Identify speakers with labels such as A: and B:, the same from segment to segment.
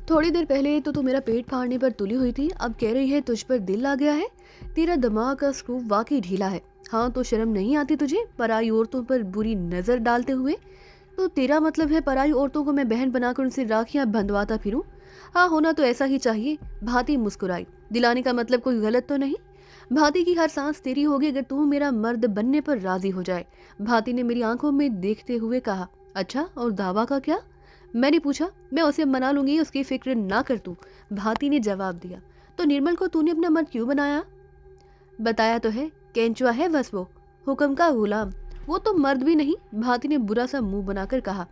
A: थोड़ी देर पहले तो तू मेरा पेट फाड़ने पर तुली हुई थी, अब कह रही है तुझ पर दिल आ गया है। तेरा दिमाग का स्क्रू वाकई ढीला है। हाँ, तो शर्म नहीं आती तुझे पराई औरतों पर बुरी नजर डालते हुए? तो तेरा मतलब है पराई औरतों को मैं बहन बनाकर उनसे राखियां बंधवाता फिरूं? हाँ, होना तो ऐसा ही चाहिए। भांति मुस्कुराई। दिलाने का मतलब कोई गलत तो नहीं? भांति की हर सांस तेरी होगी अगर तू मेरा मर्द बनने पर राजी हो जाए। भांति ने मेरी आंखों में देखते हुए कहा। अच्छा, और दावा का क्या? मैंने पूछा। मैं उसे मना लूंगी, उसकी फिक्र ना कर तू। भांति ने जवाब दिया। तो निर्मल को तूने अपना मर्द क्यों बनाया? बताया तो है, केंचुआ है बस वो, हुक्म का गुलाम। वो तो मर्द भी नहीं। भांति ने बुरा सा मुंह बनाकर कहा।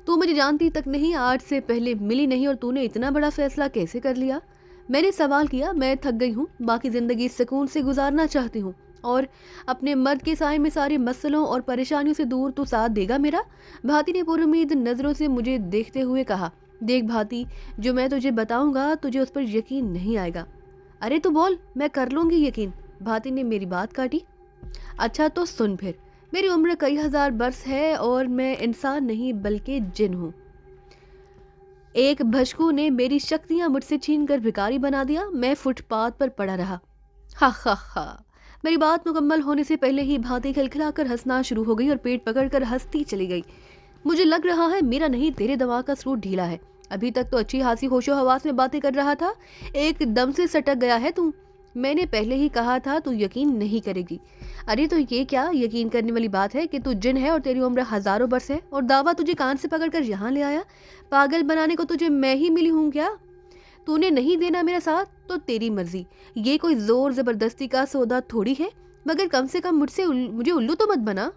A: तू मुझे जानती तक नहीं, आज से पहले मिली नहीं और तूने इतना बड़ा फैसला कैसे कर लिया? मैंने सवाल किया। मैं थक गई हूँ, बाकी जिंदगी सुकून से गुजारना चाहती हूँ और अपने मर्द के साए में सारे मसलों और परेशानियों से दूर तू साथ देगा मेरा? भांति ने पुरुमीद नजरों से मुझे देखते हुए कहा। देख भांति, जो मैं तुझे बताऊंगा तुझे उस पर यकीन नहीं आएगा। अरे तो बोल, मैं कर लूंगी यकीन। भांति ने मेरी बात काटी। अच्छा तो सुन फिर। मेरी उम्र कई हजार बरस है और मैं इंसान नहीं बल्कि जिन हूँ। एक भशकू ने मेरी शक्तियां मुझसे छीनकर भिखारी बना दिया। मैं फुटपाथ पर पड़ा रहा। हा हा हा। मेरी बात मुकम्मल होने से पहले ही भांति खिलखिलाकर हंसना शुरू हो गई और पेट पकड़कर हंसती चली गई। मुझे लग रहा है मेरा नहीं तेरे दिमाग का स्क्रू ढीला है। अभी तक तो अच्छी खासी होशो हवास में बातें कर रहा था, एकदम से सटक गया है तू। मैंने पहले ही कहा था तू यकीन नहीं करेगी। अरे तो ये क्या यकीन करने वाली बात है कि तू जिन है और तेरी उम्र हजारों बरस है और दावा तुझे कान से पकड़कर यहाँ ले आया? पागल बनाने को तुझे मैं ही मिली हूँ क्या? तूने नहीं देना मेरा साथ तो तेरी मर्जी। ये कोई जोर जबरदस्ती का सौदा थोड़ी है। मगर कम से कम मुझे उल्लू तो मत बना।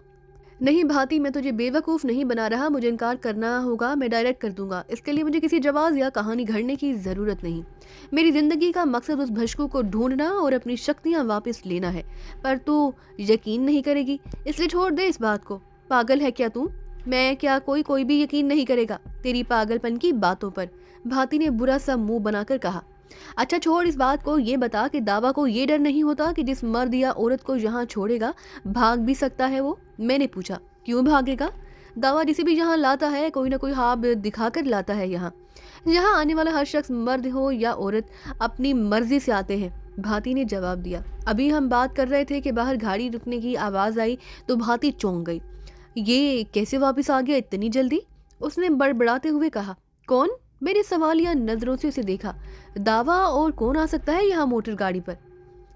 A: नहीं भांति, मैं तुझे बेवकूफ़ नहीं बना रहा। मुझे इनकार करना होगा, मैं डायरेक्ट कर दूंगा। इसके लिए मुझे किसी जवाब या कहानी घड़ने की ज़रूरत नहीं। मेरी ज़िंदगी का मकसद उस भशकू को ढूंढना और अपनी शक्तियाँ वापस लेना है। पर तू यकीन नहीं करेगी, इसलिए छोड़ दे इस बात को। पागल है क्या तू? मैं क्या, कोई भी यकीन नहीं करेगा तेरी पागलपन की बातों पर। भांति ने बुरा सा मुंह बनाकर कहा। अच्छा छोड़ इस बात को, ये बता कि दावा को ये डर नहीं होता कि जिस मर्द या औरत को यहाँ छोड़ेगा भाग भी सकता है वो? मैंने पूछा। क्यों भागेगा? दावा जिसे भी यहाँ लाता है कोई ना कोई ख्वाब दिखाकर लाता है। यहाँ आने वाला हर शख्स मर्द हो या औरत अपनी मर्जी से आते हैं। भांति ने जवाब दिया। अभी हम बात कर रहे थे कि बाहर गाड़ी रुकने की आवाज आई तो भांति चौंक गई। ये कैसे वापस आ गया इतनी जल्दी? उसने बड़बड़ाते हुए कहा। कौन? मेरी सवालिया नजरों से उसे देखा। दावा, और कौन आ सकता है यहाँ मोटर गाड़ी पर?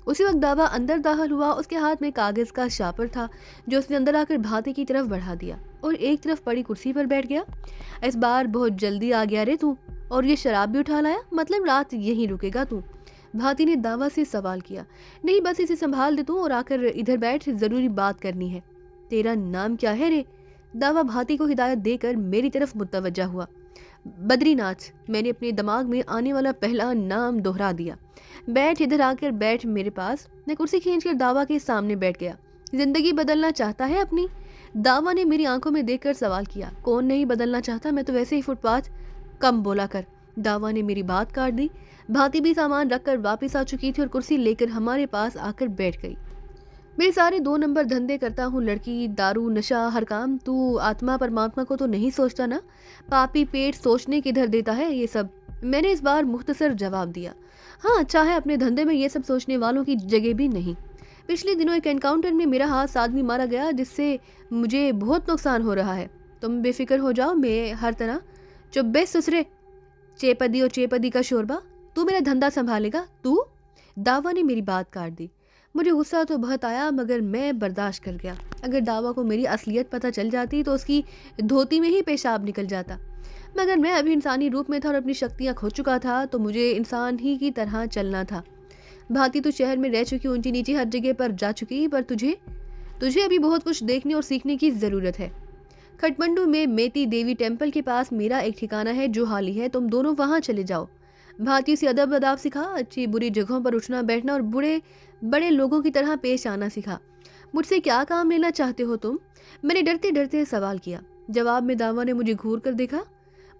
A: उसी वक्त दावा अंदर दाखिल हुआ। उसके हाथ में कागज का शापर था जो उसने अंदर आकर भांति की तरफ बढ़ा दिया और एक तरफ पड़ी कुर्सी पर बैठ गया। इस बार बहुत जल्दी आ गया रे तू, और ये शराब भी उठा लाया? मतलब रात यहीं रुकेगा तू? भांति ने दावा से सवाल किया। नहीं, बस इसे संभाल दे तू और आकर इधर बैठ, जरूरी बात करनी है। तेरा नाम क्या है रे? दावा भांति को हिदायत देकर मेरी तरफ मुतवज्जा हुआ। बद्रीनाथ। मैंने अपने दिमाग में आने वाला पहला नाम दोहरा दिया। बैठ, इधर आकर बैठ मेरे पास। मैं कुर्सी खींचकर दावा के सामने बैठ गया। जिंदगी बदलना चाहता है अपनी? दावा ने मेरी आंखों में देखकर सवाल किया। कौन नहीं बदलना चाहता, मैं तो वैसे ही फुटपाथ। कम बोला कर। दावा ने मेरी बात काट दी। भांति भी सामान रखकर वापस आ चुकी थी और कुर्सी लेकर हमारे पास आकर बैठ गई। मेरे सारे 2 नंबर धंधे करता हूँ, लड़की, दारू, नशा, हर काम। तू आत्मा परमात्मा को तो नहीं सोचता ना? पापी पेट सोचने किधर देता है ये सब? मैंने इस बार मुख्तसर जवाब दिया। हाँ, अच्छा है अपने धंधे में ये सब सोचने वालों की जगह भी नहीं। पिछले दिनों एक एनकाउंटर में मेरा हाथ आदमी मारा गया जिससे मुझे बहुत नुकसान हो रहा है। तुम बेफिक्र हो जाओ, मैं हर तरह। चुप बे ससुरे, चेपदी और चेपदी का शोरबा। तू मेरा धंधा संभालेगा तू? दावा ने मेरी बात काट दी। मुझे गुस्सा तो बहुत आया मगर मैं बर्दाश्त कर गया। अगर दावा को मेरी असलियत पता चल जाती तो उसकी धोती में ही पेशाब निकल जाता। मगर मैं अभी इंसानी रूप में था और अपनी शक्तियाँ खो चुका था, तो मुझे इंसान ही की तरह चलना था। भांति तो शहर में रह चुकी, ऊंची नीची हर जगह पर जा चुकी, पर तुझे तुझे अभी बहुत कुछ देखने और सीखने की ज़रूरत है। खटमंडू में मेती देवी टेम्पल के पास मेरा एक ठिकाना है जो हाली है, तुम दोनों वहाँ चले जाओ। भांति से अदब अदाब सिखा, अच्छी बुरी जगहों पर उठना बैठना और बड़े लोगों की तरह पेश आना सिखा। मुझसे क्या काम लेना चाहते हो तुम? मैंने डरते डरते सवाल किया। जवाब में दावा ने मुझे घूर कर देखा।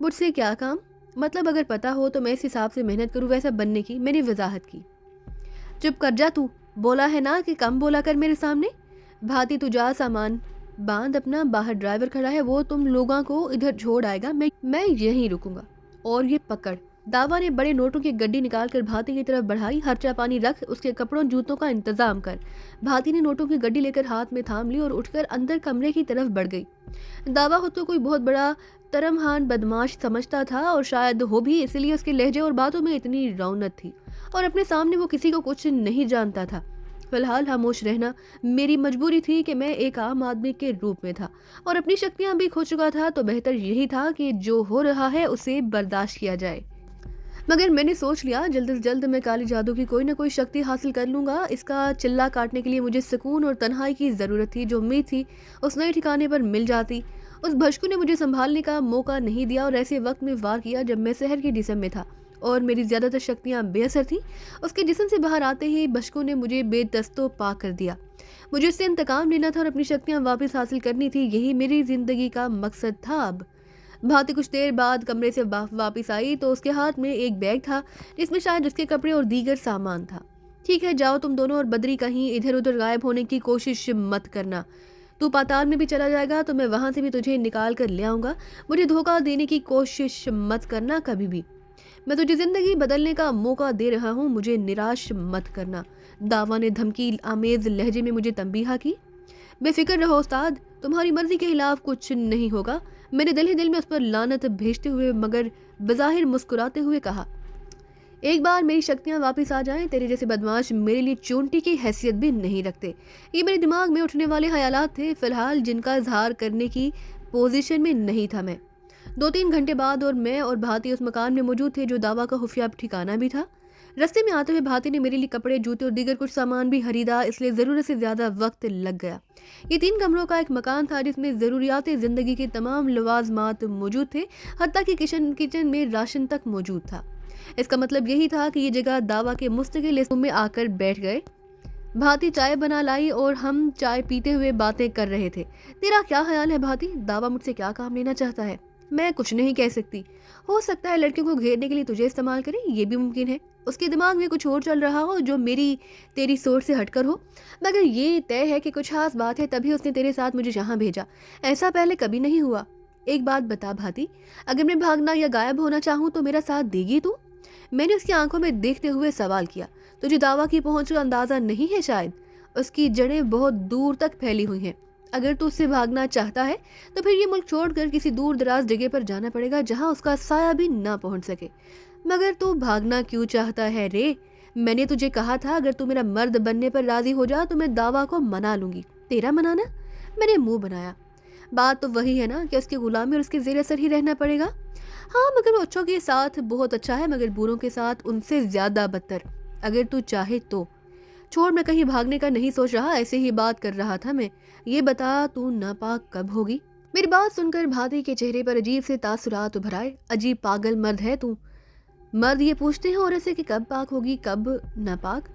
A: मुझसे क्या काम? मतलब अगर पता हो तो मैं इस हिसाब से मेहनत करूँ वैसा बनने की, मैंने वजाहत की। चुप कर जा तू, बोला है ना कि कम बोला कर मेरे सामने। भांति तू जा, सामान बांध अपना, बाहर ड्राइवर खड़ा है, वो तुम लोगों को इधर छोड़ आएगा, मैं यहीं रुकूंगा। और ये पकड़। दावा ने बड़े नोटों की गड्डी निकालकर भाती की तरफ बढ़ाई। खर्चा पानी रख, उसके कपड़ों जूतों का इंतजाम कर। भाती ने नोटों की गड्डी लेकर हाथ में थाम ली और उठकर अंदर कमरे की तरफ बढ़ गई। दावा खुद को कोई बहुत बड़ा तरमहान बदमाश समझता था और शायद हो भी, इसलिए उसके लहजे और बातों में इतनी रौनक थी और अपने सामने वो किसी को कुछ नहीं जानता था। फिलहाल खामोश रहना मेरी मजबूरी थी कि मैं एक आम आदमी के रूप में था और अपनी शक्तियां भी खो चुका था, तो बेहतर यही था कि जो हो रहा है उसे बर्दाश्त किया जाए। मगर मैंने सोच लिया जल्द से जल्द मैं काली जादू की कोई ना कोई शक्ति हासिल कर लूंगा। इसका चिल्ला काटने के लिए मुझे सुकून और तन्हाई की ज़रूरत थी। जो उम्मीद थी उस नए ठिकाने पर मिल जाती। उस भशकू ने मुझे संभालने का मौका नहीं दिया और ऐसे वक्त में वार किया जब मैं शहर के जिस्म में था और मेरी ज़्यादातर शक्तियाँ बेअसर थीं। उसके जिस्म से बाहर आते ही भशकू ने मुझे बेदस्तो पा कर दिया। मुझे उससे इंतकाम लेना था और अपनी शक्तियाँ वापस हासिल करनी थी। यही मेरी ज़िंदगी का मकसद था। अब भाती कुछ देर बाद कमरे से वापस आई तो उसके हाथ में एक बैग था जिसमें शायद उसके कपड़े और दीगर सामान था। ठीक है, जाओ तुम दोनों, और बद्री कहीं इधर उधर गायब होने की कोशिश मत करना। तू पाताल में भी चला जाएगा तो मैं वहां से भी तुझे निकाल कर ले आऊंगा। मुझे धोखा देने की कोशिश मत करना कभी भी। मैं तुझे जिंदगी बदलने का मौका दे रहा हूँ, मुझे निराश मत करना। दावा ने धमकी आमेज लहजे में मुझे तंबीहा की। बेफिक्र रहो उस्ताद, तुम्हारी मर्जी के खिलाफ कुछ नहीं होगा। मैंने दिल ही दिल में उस पर लानत भेजते हुए मगर बज़ाहिर मुस्कुराते हुए कहा, एक बार मेरी शक्तियां वापस आ जाएं, तेरे जैसे बदमाश मेरे लिए चूंटी की हैसियत भी नहीं रखते। ये मेरे दिमाग में उठने वाले ख्यालात थे फिलहाल, जिनका इजहार करने की पोजीशन में नहीं था मैं। 2-3 घंटे बाद और मैं और भाती उस मकान में मौजूद थे जो दावा का खुफिया ठिकाना भी था। रास्ते में आते हुए भाती ने मेरे लिए कपड़े, जूते और दीगर कुछ सामान भी खरीदा, इसलिए ज़रूरत से ज़्यादा वक्त लग गया। ये 3 कमरों का एक मकान था जिसमें ज़रूरियात ज़िंदगी के तमाम लवाजमात मौजूद थे, हत्ता कि किचन में राशन तक मौजूद था। इसका मतलब यही था कि ये जगह दावा के मुस्तकिल हिस्सों में आकर बैठ गए। भाती चाय बना लाई और हम चाय पीते हुए बातें कर रहे थे। तेरा क्या ख्याल है भाती, दावा मुझसे क्या काम लेना चाहता है? मैं कुछ नहीं कह सकती। हो सकता है लड़कियों को घेरने के लिए तुझे इस्तेमाल करे, ये भी मुमकिन है। उसके दिमाग में कुछ और चल रहा हो जो मेरी तेरी सोच से हटकर हो। मगर ये तय है कि कुछ खास बात है, तभी उसने तेरे साथ मुझे यहाँ भेजा। ऐसा पहले कभी नहीं हुआ। एक बात बता भाती, अगर मैं भागना या गायब होना चाहूँ तो मेरा साथ देगी तू? मैंने उसकी आंखों में देखते हुए सवाल किया। तुझे दावा की पहुंच का अंदाजा नहीं है शायद? उसकी जड़ें बहुत दूर तक फैली हुई हैं। अगर तू उससे भागना चाहता है तो फिर ये मुल्क छोड़कर किसी दूर दराज जगह पर जाना पड़ेगा जहां उसका साया भी ना पहुंच सके। मगर तू भागना क्यों चाहता है रे? मैंने तुझे कहा था अगर तू मेरा मर्द बनने पर राजी हो जा तो मैं दावा को मना लूंगी। तेरा मनाना? मैंने मुंह बनाया। बात तो वही है ना कि उसकी गुलामी और उसके जेर असर ही रहना पड़ेगा। हाँ, मगर वो अच्छों के साथ बहुत अच्छा है, मगर बुरों के साथ उनसे ज्यादा बदतर। अगर तू चाहे तो छोड़, मैं कहीं भागने का नहीं सोच रहा, ऐसे ही बात कर रहा था मैं। ये बता तू नापाक कब होगी? मेरी बात सुनकर भाती के चेहरे पर अजीब से तासुरात उभर आए। अजीब पागल मर्द है तू। मर्द ये पूछते हैं औरत से कि कब पाक होगी, कब नापाक?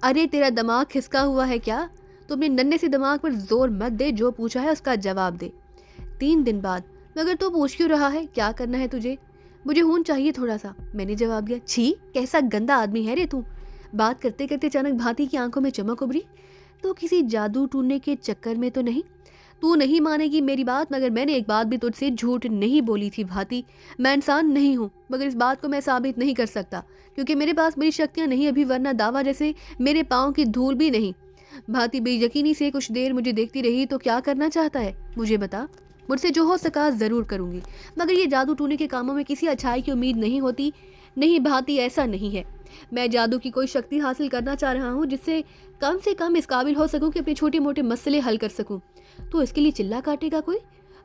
A: अरे तेरा दिमाग खिसका हुआ है क्या? तू अपने नन्हे से दिमाग पर जोर मत दे, जो पूछा है उसका जवाब दे। 3 दिन बाद। मगर तू पूछ क्यों रहा है? क्या करना है तुझे? मुझे खून चाहिए थोड़ा सा, मैंने जवाब दिया। छी, कैसा गंदा आदमी है रे तू। बात करते करते अचानक भाती की आंखों में चमक उभरी। तो किसी जादू टूटने के चक्कर में तो नहीं? तू नहीं मानेगी मेरी बात, मगर मैंने एक बात भी तुझसे झूठ नहीं बोली थी भाती। मैं इंसान नहीं हूँ, मगर इस बात को मैं साबित नहीं कर सकता क्योंकि मेरे पास मेरी शक्तियाँ नहीं अभी, वरना दावा जैसे मेरे पाँव की धूल भी नहीं। भाती बेयकीनी से कुछ देर मुझे देखती रही। तो क्या करना चाहता है मुझे बता, मुझसे जो हो सका जरूर करूंगी, मगर ये जादू टूने के कामों में किसी अच्छाई की उम्मीद नहीं होती। नहीं भाती, ऐसा नहीं है। मैं जादू की कोई शक्ति हासिल करना चाह रहा हूँ जिससे कम से कम इस काबिल हो सकूं कि अपने छोटे मोटे मसले हल कर सकूं। तो इसके लिए चिल्ला काटेगा कोई?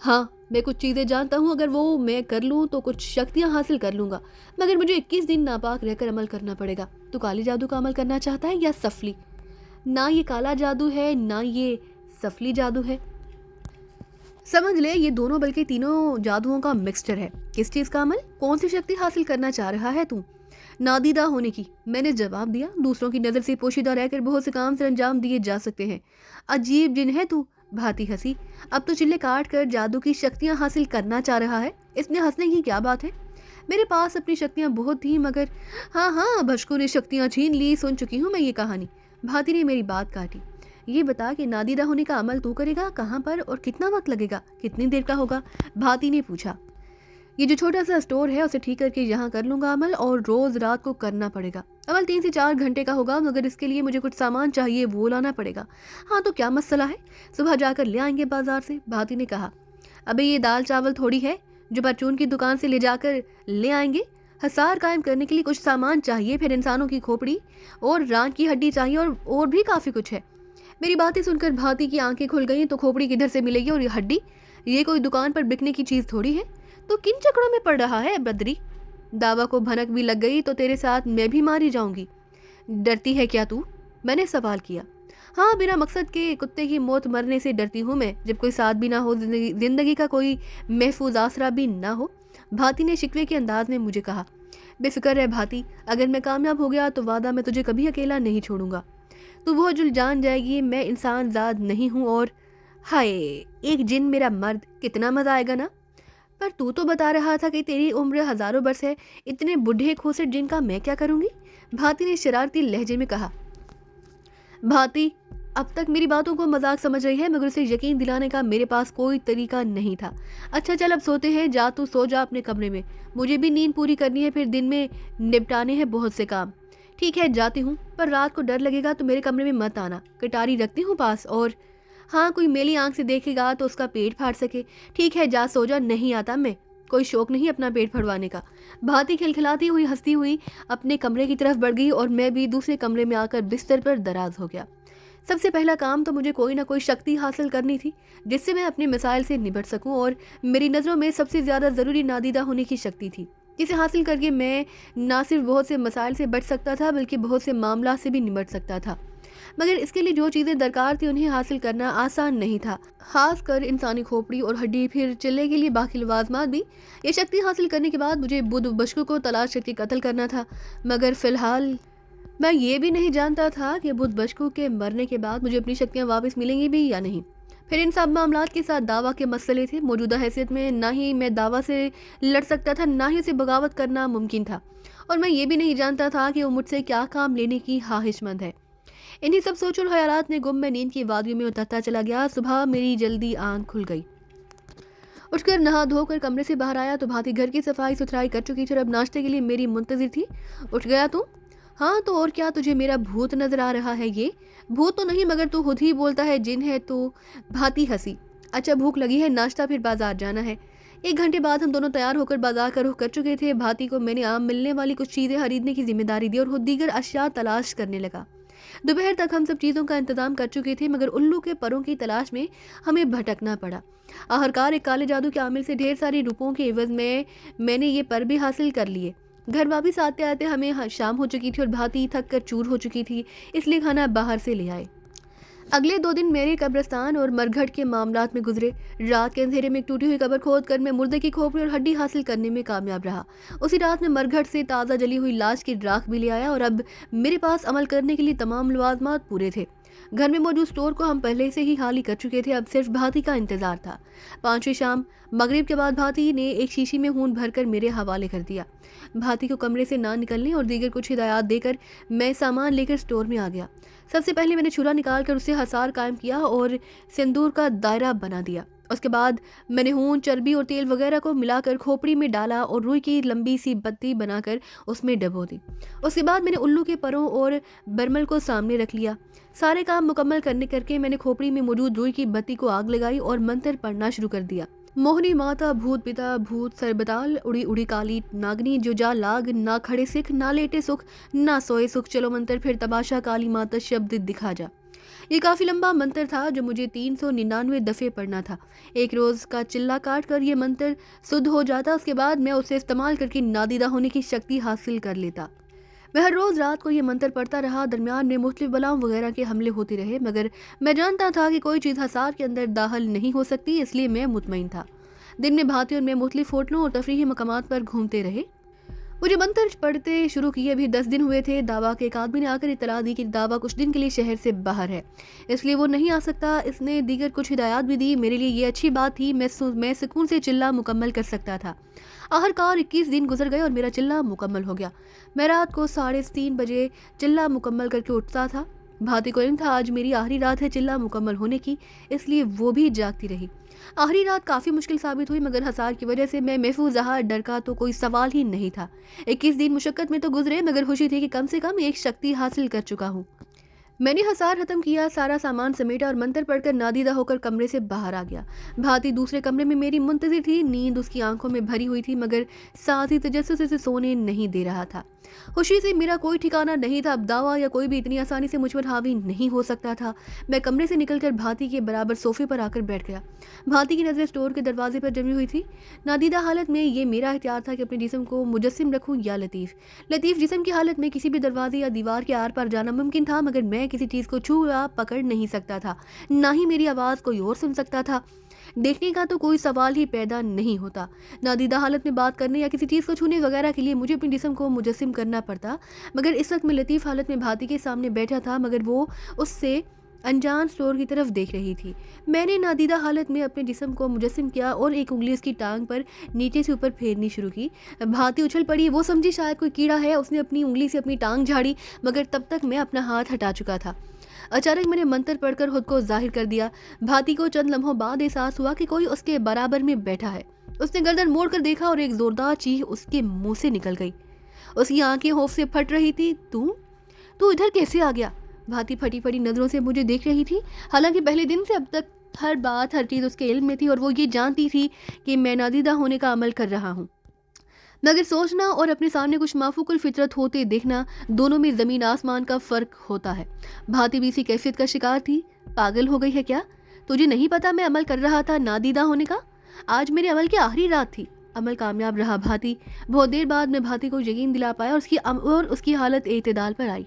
A: हाँ, मैं कुछ चीज़ें जानता हूँ, अगर वो मैं कर लूँ तो कुछ शक्तियाँ हासिल कर लूँगा, मगर मुझे 21 दिन नापाक रहकर अमल करना पड़ेगा। तो काली जादू का अमल करना चाहता है या सफली? ना ये काला जादू है ना ये सफली जादू है, समझ ले ये दोनों बल्कि तीनों जादुओं का मिक्सचर है। किस चीज़ का अमल? कौन सी शक्ति हासिल करना चाह रहा है तू? नादीदा होने की, मैंने जवाब दिया। दूसरों की नज़र से पोशीदा रहकर बहुत से काम से अंजाम दिए जा सकते हैं। अजीब जिन है तू। भाती हंसी। अब तो चिल्ले काट कर जादू की शक्तियां हासिल करना चाह रहा है, इसमें हंसने की क्या बात है? मेरे पास अपनी शक्तियां बहुत थी, मगर हाँ हाँ, भशकू ने शक्तियां छीन ली, सुन चुकी हूँ मैं ये कहानी। भाती ने मेरी बात काटी। ये बता कि नादीदा होने का अमल तू करेगा, कहाँ पर और कितना वक्त लगेगा, कितनी देर का होगा? भाती ने पूछा। ये जो छोटा सा स्टोर है उसे ठीक करके यहाँ कर लूँगा अमल, और रोज़ रात को करना पड़ेगा। अमल 3 से 4 घंटे का होगा, मगर इसके लिए मुझे कुछ सामान चाहिए, वो लाना पड़ेगा। हाँ तो क्या मसला है, सुबह जाकर ले आएंगे बाजार से, भाती ने कहा। अबे ये दाल चावल थोड़ी है जो परचून की दुकान से ले जाकर ले आएंगे। हसार कायम करने के लिए कुछ सामान चाहिए, फिर इंसानों की खोपड़ी और रान की हड्डी चाहिए, और भी काफ़ी कुछ है। मेरी बातें सुनकर भाती की आंखें खुल गईं। तो खोपड़ी किधर से मिलेगी और ये हड्डी? ये कोई दुकान पर बिकने की चीज़ थोड़ी है। तो किन चक्करों में पड़ रहा है बद्री? दावा को भनक भी लग गई तो तेरे साथ मैं भी मारी जाऊंगी। डरती है क्या तू? मैंने सवाल किया। हाँ, बिना मकसद के कुत्ते की मौत मरने से डरती हूँ मैं, जब कोई साथ भी ना हो, जिंदगी का कोई महफूज आसरा भी ना हो, भाती ने शिकवे के अंदाज में मुझे कहा। बेफिक्र है भाती, अगर मैं कामयाब हो गया तो वादा, मैं तुझे कभी अकेला नहीं छोड़ूंगा। तू वो जो जान जाएगी मैं इंसान ज़ाद नहीं हूँ, और हाय, एक जिन मेरा मर्द, कितना मज़ा आएगा ना। पर तू तो बता रहा था कि तेरी उम्र हज़ारों बरस है, इतने बूढ़े खोसे जिन का मैं क्या करूँगी? भाती ने शरारती लहजे में कहा। भाती अब तक मेरी बातों को मजाक समझ रही है, मगर उसे यकीन दिलाने का मेरे पास कोई तरीका नहीं था। अच्छा चल अब सोते हैं, जा तू सो जा अपने कमरे में, मुझे भी नींद पूरी करनी है, फिर दिन में निपटाने हैं बहुत से काम। ठीक है जाती हूँ, पर रात को डर लगेगा तो मेरे कमरे में मत आना, कटारी रखती हूँ पास, और हाँ कोई मेली आंख से देखेगा तो उसका पेट फाड़ सके। ठीक है जा सो जा, नहीं आता मैं, कोई शौक नहीं अपना पेट फड़वाने का। भाती खिलखिलाती हुई हंसती हुई अपने कमरे की तरफ बढ़ गई, और मैं भी दूसरे कमरे में आकर बिस्तर पर दराज हो गया। सबसे पहला काम तो मुझे कोई ना कोई शक्ति हासिल करनी थी, जिससे मैं अपने मसाइल से निपट सकूं, और मेरी नज़रों में सबसे ज़्यादा ज़रूरी नादीदा होने की शक्ति थी, जिसे हासिल करके मैं ना सिर्फ बहुत से मसाइल से बच सकता था, बल्कि बहुत से मामला से भी निपट सकता था। मगर इसके लिए जो चीज़ें दरकार थी उन्हें हासिल करना आसान नहीं था, खासकर इंसानी खोपड़ी और हड्डी, फिर चिल्ले के लिए बाकी लवाजमात भी। ये शक्ति हासिल करने के बाद मुझे बुध बशकू को तलाश करके कत्ल करना था, मगर फिलहाल मैं ये भी नहीं जानता था कि बुध बशकू के मरने के बाद मुझे अपनी शक्तियाँ वापस मिलेंगी भी या नहीं। फिर इन सब मामलात के साथ दावा के मसले थे। मौजूदा हैसियत में ना ही मैं दावा से लड़ सकता था, ना ही उसे बगावत करना मुमकिन था, और मैं ये भी नहीं जानता था कि वो मुझसे क्या काम लेने की ख्वाहिशमंद है। इन्हीं सब सोच और ख्यालात में गुम मैं नींद की वादियों में उतरता चला गया। सुबह मेरी जल्दी आंख खुल गई। उठकर नहा धोकर कमरे से बाहर आया तो भाती घर की सफाई सुथराई कर चुकी थी और अब नाश्ते के लिए मेरी मुंतजिर थी। उठ गया तू? हाँ तो और क्या, तुझे मेरा भूत नजर आ रहा है? ये भूत तो नहीं, मगर तू खुद ही बोलता है जिन है तो। भाती हंसी। अच्छा भूख लगी है, नाश्ता फिर बाजार जाना है। 1 घंटे बाद हम दोनों तैयार होकर बाजार का रुख कर चुके थे। भाती को मैंने आम मिलने वाली कुछ चीज़ें खरीदने की जिम्मेदारी दी और खुद दीगर अशिया तलाश करने लगा। दोपहर तक हम सब चीज़ों का इंतजाम कर चुके थे, मगर उल्लू के परों की तलाश में हमें भटकना पड़ा। आखिरकार एक काले जादू के आमिल से ढेर सारी रुपयों के एवज में मैंने ये पर भी हासिल कर लिए। घर वापस आते आते हमें शाम हो चुकी थी और भाती थक कर चूर हो चुकी थी, इसलिए खाना बाहर से ले आए। अगले 2 दिन मेरे कब्रिस्तान और मरघट के मामलात में गुजरे। रात के अंधेरे में एक टूटी हुई कब्र खोद कर मैं मुर्दे की खोपड़ी और हड्डी हासिल करने में कामयाब रहा। उसी रात में मरघट से ताज़ा जली हुई लाश की राख भी ले आया, और अब मेरे पास अमल करने के लिए तमाम लवाजमात पूरे थे। घर में मौजूद स्टोर को हम पहले से ही खाली कर चुके थे, अब सिर्फ भाती का इंतजार था। 5वीं शाम मगरिब के बाद भाती ने एक शीशी में खून भरकर मेरे हवाले कर दिया। भाती को कमरे से ना निकलने और दीगर कुछ हिदायत देकर मैं सामान लेकर स्टोर में आ गया। सबसे पहले मैंने छुरा निकालकर उससे हसार कायम किया और सिंदूर का दायरा बना दिया। उसके बाद मैंने खून, चर्बी और तेल वगैरह को मिलाकर खोपड़ी में डाला और रुई की लंबी सी बत्ती बनाकर उसमें डबो दी। उसके बाद मैंने उल्लू के परों और बरमल को सामने रख लिया। सारे काम मुकम्मल करके मैंने खोपड़ी में मौजूद रुई की बत्ती को आग लगाई और मंत्र पढ़ना शुरू कर दिया। मोहनी माता भूत पिता भूत सरबताल उड़ी उड़ी काली नागनी जो जा लाग, ना खड़े सिख ना लेटे सुख ना सोए सुख, चलो मंत्र फिर तमाशा काली माता शब्द दिखा जा। ये काफ़ी लंबा मंत्र था जो मुझे 399 दफ़े पढ़ना था। एक रोज़ का चिल्ला काट कर ये मंत्र शुद्ध हो जाता। उसके बाद मैं उसे इस्तेमाल करके नादीदा होने की शक्ति हासिल कर लेता। मैं हर रोज़ रात को ये मंत्र पढ़ता रहा। दरमियान में मुख्तलिफ बलाओं वगैरह के हमले होते रहे, मगर मैं जानता था कि कोई चीज़ हसार के अंदर दाखिल नहीं हो सकती, इसलिए मैं मुतमईन था। दिन में भाती और मैं मुख्तलिफ होटलों और तफरीही मकामात पर घूमते रहे। मुझे मंत्र पढ़ते शुरू किए अभी 10 दिन हुए थे। दावा के एक आदमी ने आकर इतला दी कि दावा कुछ दिन के लिए शहर से बाहर है, इसलिए वो नहीं आ सकता। इसने दीगर कुछ हिदायत भी दी। मेरे लिए ये अच्छी बात थी, मैं सुकून से चिल्ला मुकम्मल कर सकता था। आखिरकार 21 दिन गुजर गए और मेरा चिल्ला मुकम्मल हो गया। मैं रात को 3:30 बजे चिल्ला मुकम्मल करके उठता था। भाती को इल्म था आज मेरी आखिरी रात है चिल्ला मुकम्मल होने की, इसलिए वो भी जागती रही। आखिरी रात काफ़ी मुश्किल साबित हुई, मगर हसार की वजह से मैं महफूज रहा, डर का तो कोई सवाल ही नहीं था। 21 दिन मुशक्कत में तो गुजरे, मगर खुशी थी कि कम से कम एक शक्ति हासिल कर चुका हूँ। मैंने हसार खत्म किया, सारा सामान समेटा और मंत्र पढ़कर नादीदा होकर कमरे से बाहर आ गया। भाती दूसरे कमरे में मेरी मुंतजिर थी। नींद उसकी आंखों में भरी हुई थी, मगर साथ ही तजस्सुस से सोने नहीं दे रहा था। खुशी से मेरा कोई ठिकाना नहीं था। अब दावा या कोई भी इतनी आसानी से मुझ पर हावी नहीं हो सकता था। मैं कमरे से निकलकर भाती के बराबर सोफे पर आकर बैठ गया। भाती की नज़रें स्टोर के दरवाजे पर जमी हुई थी। नादीदा हालत में ये मेरा इख्तियार था कि अपने जिस्म को मुजस्सिम रखूं या लतीफ़। लतीफ़ जिस्म की हालत में किसी भी दरवाजे या दीवार के आर पार जाना मुमकिन था, मगर मैं किसी चीज़ को छू या पकड़ नहीं सकता था। ना ही मेरी आवाज़ कोई और सुन सकता था। देखने का तो कोई सवाल ही पैदा नहीं होता। नादीदा हालत में बात करने या किसी चीज़ को छूने वगैरह के लिए मुझे अपने जिस्म को मुजस्सिम करना पड़ता। मगर इस वक्त मैं लतीफ़ हालत में भाती के सामने बैठा था, मगर वो उससे अनजान स्टोर की तरफ देख रही थी। मैंने नादीदा हालत में अपने जिस्म को मुजस्सिम किया और एक उंगली उसकी टांग पर नीचे से ऊपर फेरनी शुरू की। भाती उछल पड़ी। वो समझी शायद कोई कीड़ा है। उसने अपनी उंगली से अपनी टांग झाड़ी, मगर तब तक मैं अपना हाथ हटा चुका था। अचानक मैंने मंत्र पढ़कर खुद को जाहिर कर दिया। भाती को चंद लम्हों बाद एहसास हुआ कि कोई उसके बराबर में बैठा है। उसने गर्दन मोड़ कर देखा और एक जोरदार चीख उसके मुंह से निकल गई। उसकी आंखें खौफ से फट रही थी। तू तू इधर कैसे आ गया? भाती फटी फटी नजरों से मुझे देख रही थी। हालांकि पहले दिन से अब तक हर बात हर चीज़ उसके इल्म में थी और वो ये जानती थी कि मैं नादीदा होने का अमल कर रहा हूँ। मगर सोचना और अपने सामने कुछ माफूकुल फितरत होते देखना, दोनों में ज़मीन आसमान का फ़र्क होता है। भाती भी इसी कैफियत का शिकार थी। पागल हो गई है क्या? तुझे नहीं पता मैं अमल कर रहा था नादीदा होने का? आज मेरे अमल की आखिरी रात थी। अमल कामयाब रहा भाती। बहुत देर बाद मैं भाती को यकीन दिला पाया और उसकी हालत एतदाल पर आई।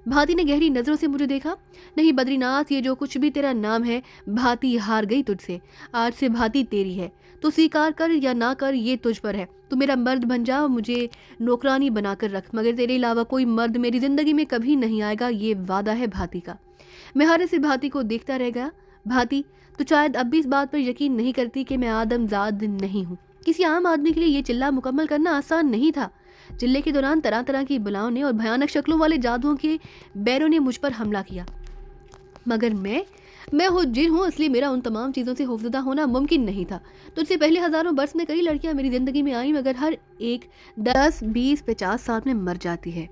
A: भाती ने गहरी नज़रों से मुझे देखा। नहीं बद्रीनाथ, ये जो कुछ भी तेरा नाम है, भाती हार गई तुझसे। आज से भाती तेरी है। तो स्वीकार कर या ना कर, ये तुझ पर है। तू मेरा मर्द बन जा और मुझे नौकरानी बनाकर रख, मगर तेरे अलावा कोई मर्द मेरी ज़िंदगी में कभी नहीं आएगा। ये वादा है भाती का। मैं हारे से भाती को देखता रह गया। भाती, तो शायद अब भी इस बात पर यकीन नहीं करती कि मैं आदमजाद नहीं हूँ। किसी आम आदमी के लिए ये चिल्ला मुकम्मल करना आसान नहीं था। चिल्ले के दौरान तरह तरह की बलाओं ने और भयानक शक्लों वाले जादुओं के बैरों ने मुझ पर हमला किया, मगर मैं जिन हूँ, इसलिए मेरा उन तमाम चीज़ों से खौफजदा होना मुमकिन नहीं था। तुझसे पहले हज़ारों बरस में कई लड़कियाँ मेरी ज़िंदगी में आईं, मगर हर एक 10, 20, 50 साल में मर जाती है।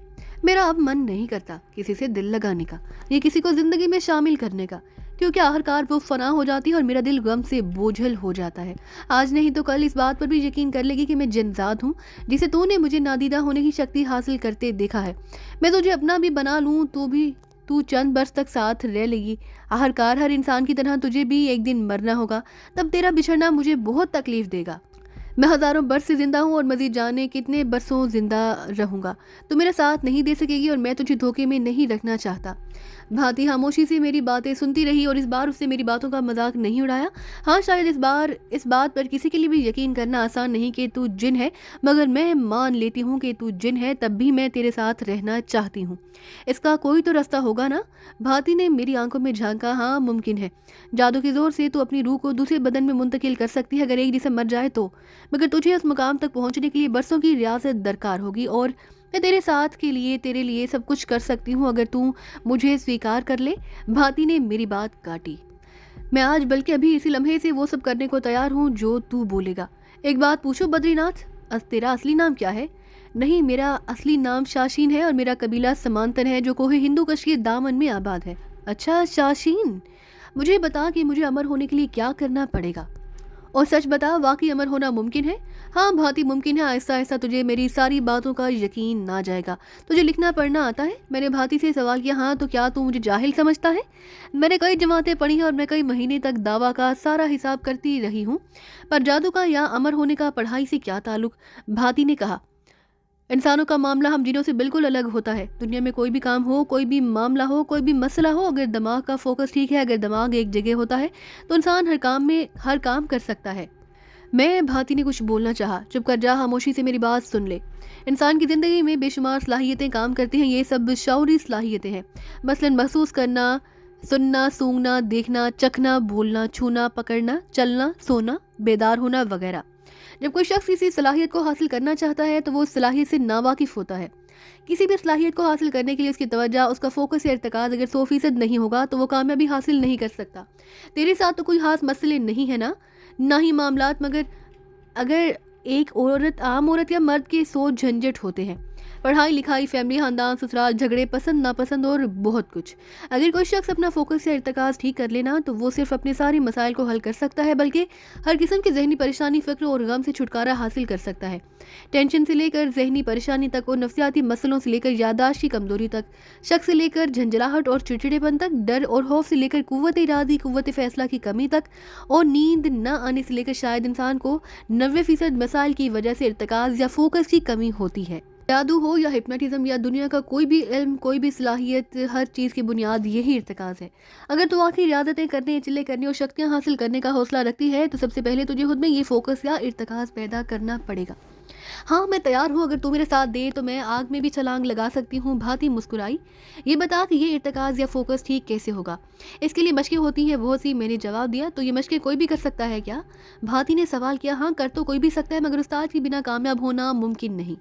A: मेरा अब मन नहीं करता किसी से दिल लगाने का, ये किसी को ज़िंदगी में शामिल करने का, क्योंकि आखिरकार वो फना हो जाती है और मेरा दिल गम से बोझल हो जाता है। आज नहीं तो कल इस बात पर भी यकीन कर लेगी कि मैं जिनजाद हूँ, जिसे तूने मुझे नादीदा होने की शक्ति हासिल करते देखा है। मैं तुझे अपना भी बना लूँ तो भी तू चंद बरस तक साथ रह लेगी। आखिरकार हर इंसान की तरह तुझे भी एक दिन मरना होगा। तब तेरा बिछड़ना मुझे बहुत तकलीफ देगा। मैं हज़ारों बरस से जिंदा हूँ और मजीद जाने कितने बरसों जिंदा रहूँगा। तू मेरा साथ नहीं दे सकेगी और मैं तुझे धोखे में नहीं रखना चाहता। भाती खामोशी से मेरी बातें सुनती रही और इस बार उसने मेरी बातों का मजाक नहीं उड़ाया। हाँ, शायद इस बात पर किसी के लिए भी यकीन करना आसान नहीं कि तू जिन है, मगर मैं मान लेती हूँ कि तू जिन है, तब भी मैं तेरे साथ रहना चाहती हूँ। इसका कोई तो रास्ता होगा ना? भाती ने मेरी आंखों में झांका। हाँ, मुमकिन है। जादू के जोर से तू अपनी रूह को दूसरे बदन में मुंतकिल कर सकती है अगर एक जिस्म मर जाए तो, मगर तुझे उस मुकाम तक पहुँचने के लिए बरसों की रियाजत दरकार होगी और मैं तेरे साथ के लिए तेरे लिए सब कुछ कर सकती हूँ अगर तू मुझे स्वीकार कर ले। भाती ने मेरी बात काटी। मैं आज बल्कि अभी इसी लम्हे से वो सब करने को तैयार हूँ जो तू बोलेगा। एक बात पूछो बद्रीनाथ, तेरा असली नाम क्या है? नहीं, मेरा असली नाम शाशीन है और मेरा कबीला समांतर है जो कोहे हिंदू कश के दामन में आबाद है। अच्छा शाशीन, मुझे बता कि मुझे अमर होने के लिए क्या करना पड़ेगा, और सच बता, वाकई अमर होना मुमकिन है? हाँ भाती, मुमकिन है। आहिस्ता आहिस्ता तुझे मेरी सारी बातों का यकीन ना जाएगा। तुझे लिखना पढ़ना आता है? मैंने भाती से सवाल किया। हाँ, तो क्या तू मुझे जाहिल समझता है? मैंने कई जमातें पढ़ी हैं और मैं कई महीने तक दावा का सारा हिसाब करती रही हूँ, पर जादू का या अमर होने का पढ़ाई से क्या ताल्लुक? भाती ने कहा, इंसानों का मामला हम जिनों से बिल्कुल अलग होता है। दुनिया में कोई भी काम हो, कोई भी मामला हो, कोई भी मसला हो, अगर दिमाग का फोकस ठीक है, अगर दिमाग एक जगह होता है तो इंसान हर काम कर सकता है। मैं भाती ने कुछ बोलना चाहा। चुप कर जा, खामोशी से मेरी बात सुन ले। इंसान की ज़िंदगी में बेशुमार सलाहियतें काम करती हैं। ये सब शऊरी सलाहियतें हैं। मसलन महसूस करना, सुनना, सूंघना, देखना, चखना, बोलना, छूना, पकड़ना, चलना, सोना, बेदार होना वगैरह। जब कोई शख्स किसी सलाहियत को हासिल करना चाहता है तो वो उस सलाहियत से नावाकिफ होता है। किसी भी सलाहियत को हासिल करने के लिए उसकी तवज्जो, उसका फोकस या इर्तिकाज़ अगर 100% नहीं होगा तो वो कामयाबी हासिल नहीं कर सकता। तेरे साथ तो कोई ख़ास मसले नहीं है ना ही मामलात, मगर अगर एक औरत, आम औरत या मर्द की सोच झंझट होते हैं, पढ़ाई लिखाई, फैमिली, खानदान, ससुराल, झगड़े, पसंद नापसंद और बहुत कुछ। अगर कोई शख्स अपना फोकस या इर्तिकाज़ ठीक कर लेना तो वो सिर्फ अपने सारे मसाइल को हल कर सकता है, बल्कि हर किस्म की जहनी परेशानी, फ़िक्र और गम से छुटकारा हासिल कर सकता है। टेंशन से लेकर जहनी परेशानी तक और नफ्सियाती मसलों से लेकर याददाश्त की कमजोरी तक, शक से लेकर झंझलाहट और चिड़चिड़ेपन तक, डर और खौफ से लेकर कुव्वत इरादी, कुव्वत फैसला की कमी तक, और नींद न आने से लेकर शायद इंसान को 90% मसाइल की वजह से इर्तिकाज़ या फोकस की कमी होती है। जादू हो या हिप्नोटिज्म या दुनिया का कोई भी इल्म, कोई भी सलाहियत, हर चीज़ की बुनियाद यही इर्तिकाज़ है। अगर तू वाकई रियाज़तें करने, चिल्ले करने और शक्तियाँ हासिल करने का हौसला रखती है तो सबसे पहले तुझे खुद में ये फोकस या इर्तिकाज़ पैदा करना पड़ेगा। हाँ, मैं तैयार हूँ, अगर तू मेरे साथ दे तो मैं आग में भी छलांग लगा सकती हूँ। भाती मुस्कुराई। ये बता कि ये इर्तिकाज़ या फोकस ठीक कैसे होगा? इसके लिए मशकें होती हैं बहुत सी। मैंने जवाब दिया। तो ये मशकें कोई भी कर सकता है क्या? भाती ने सवाल किया। हाँ, कर तो कोई भी सकता है, मगर उस्ताद के बिना कामयाब होना मुमकिन नहीं।